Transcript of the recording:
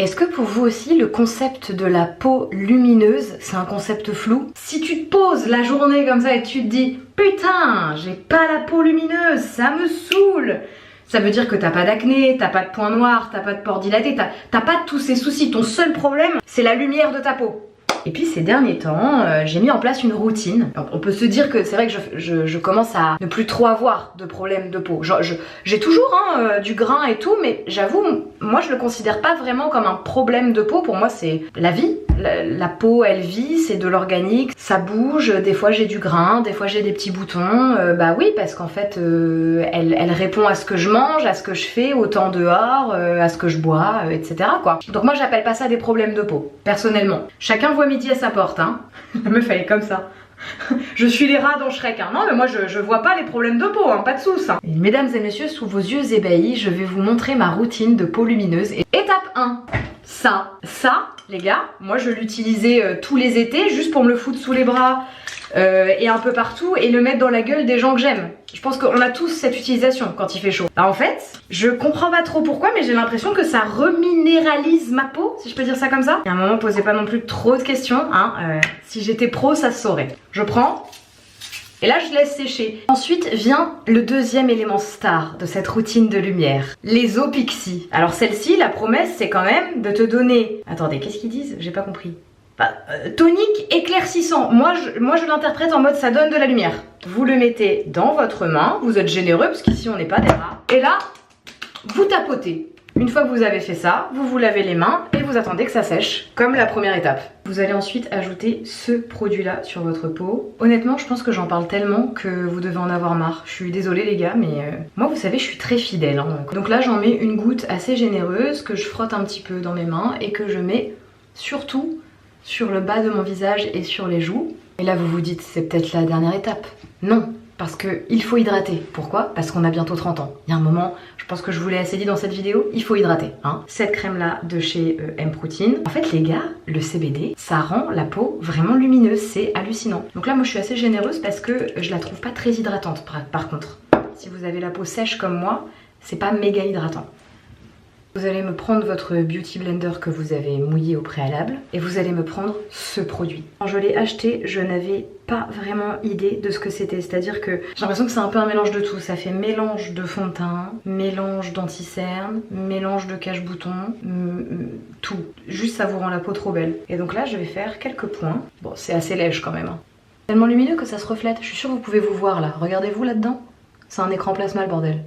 Est-ce que pour vous aussi, le concept de la peau lumineuse, c'est un concept flou? Si tu te poses la journée comme ça et tu te dis « Putain, j'ai pas la peau lumineuse, ça me saoule !» Ça veut dire que t'as pas d'acné, t'as pas de points noirs, t'as pas de pores dilatés, t'as pas tous ces soucis. Ton seul problème, c'est la lumière de ta peau. Et puis ces derniers temps, j'ai mis en place une routine. Donc, on peut se dire que c'est vrai que je commence à ne plus trop avoir de problèmes de peau. J'ai toujours du grain et tout, mais j'avoue, moi je le considère pas vraiment comme un problème de peau. Pour moi c'est la vie. La peau elle vit, c'est de l'organique, ça bouge, des fois j'ai du grain, des fois j'ai des petits boutons. Bah oui, parce qu'en fait elle répond à ce que je mange, à ce que je fais, au temps dehors, à ce que je bois, etc. quoi. Donc moi j'appelle pas ça des problèmes de peau, personnellement. Chacun voit midi à sa porte, hein. La meuf elle est comme ça. Je suis les rats dans Shrek, hein. Non mais moi je vois pas les problèmes de peau, hein, pas de soucis. Hein. Et mesdames et messieurs, sous vos yeux ébahis, je vais vous montrer ma routine de peau lumineuse. Et étape 1, ça, les gars, moi je l'utilisais tous les étés juste pour me le foutre sous les bras et un peu partout et le mettre dans la gueule des gens que j'aime. Je pense qu'on a tous cette utilisation quand il fait chaud. Bah en fait, je comprends pas trop pourquoi, mais j'ai l'impression que ça reminéralise ma peau, si je peux dire ça comme ça. Et à un moment, posez pas non plus trop de questions, hein. Si j'étais pro, ça se saurait. Je prends. Et là je laisse sécher. Ensuite vient le deuxième élément star de cette routine de lumière, les eaux Pixi. Alors celle-ci, la promesse c'est quand même de te donner... Attendez, qu'est-ce qu'ils disent? J'ai pas compris. Tonique éclaircissant. Moi je l'interprète en mode ça donne de la lumière. Vous le mettez dans votre main, vous êtes généreux parce qu'ici on n'est pas des rats. Et là, vous tapotez. Une fois que vous avez fait ça, vous vous lavez les mains et vous attendez que ça sèche, comme la première étape. Vous allez ensuite ajouter ce produit-là sur votre peau. Honnêtement, je pense que j'en parle tellement que vous devez en avoir marre. Je suis désolée les gars, mais moi vous savez, je suis très fidèle. Hein. Donc là, j'en mets une goutte assez généreuse que je frotte un petit peu dans mes mains et que je mets surtout sur le bas de mon visage et sur les joues. Et là, vous vous dites, c'est peut-être la dernière étape. Non. Parce qu'il faut hydrater. Pourquoi? Parce qu'on a bientôt 30 ans. Il y a un moment, je pense que je vous l'ai assez dit dans cette vidéo, il faut hydrater. Hein. Cette crème-là de chez M-Protein. En fait, les gars, le CBD, ça rend la peau vraiment lumineuse. C'est hallucinant. Donc là, moi, je suis assez généreuse parce que je la trouve pas très hydratante, par contre. Si vous avez la peau sèche comme moi, c'est pas méga hydratant. Vous allez me prendre votre Beauty Blender que vous avez mouillé au préalable et vous allez me prendre ce produit. Quand je l'ai acheté, je n'avais pas vraiment idée de ce que c'était. C'est-à-dire que j'ai l'impression que c'est un peu un mélange de tout. Ça fait mélange de fond de teint, mélange d'anti-cerne, mélange de cache-bouton, tout. Juste ça vous rend la peau trop belle. Et donc là, je vais faire quelques points. Bon, c'est assez léger quand même. Hein. Tellement lumineux que ça se reflète. Je suis sûre que vous pouvez vous voir là. Regardez-vous là-dedans. C'est un écran plasma le bordel.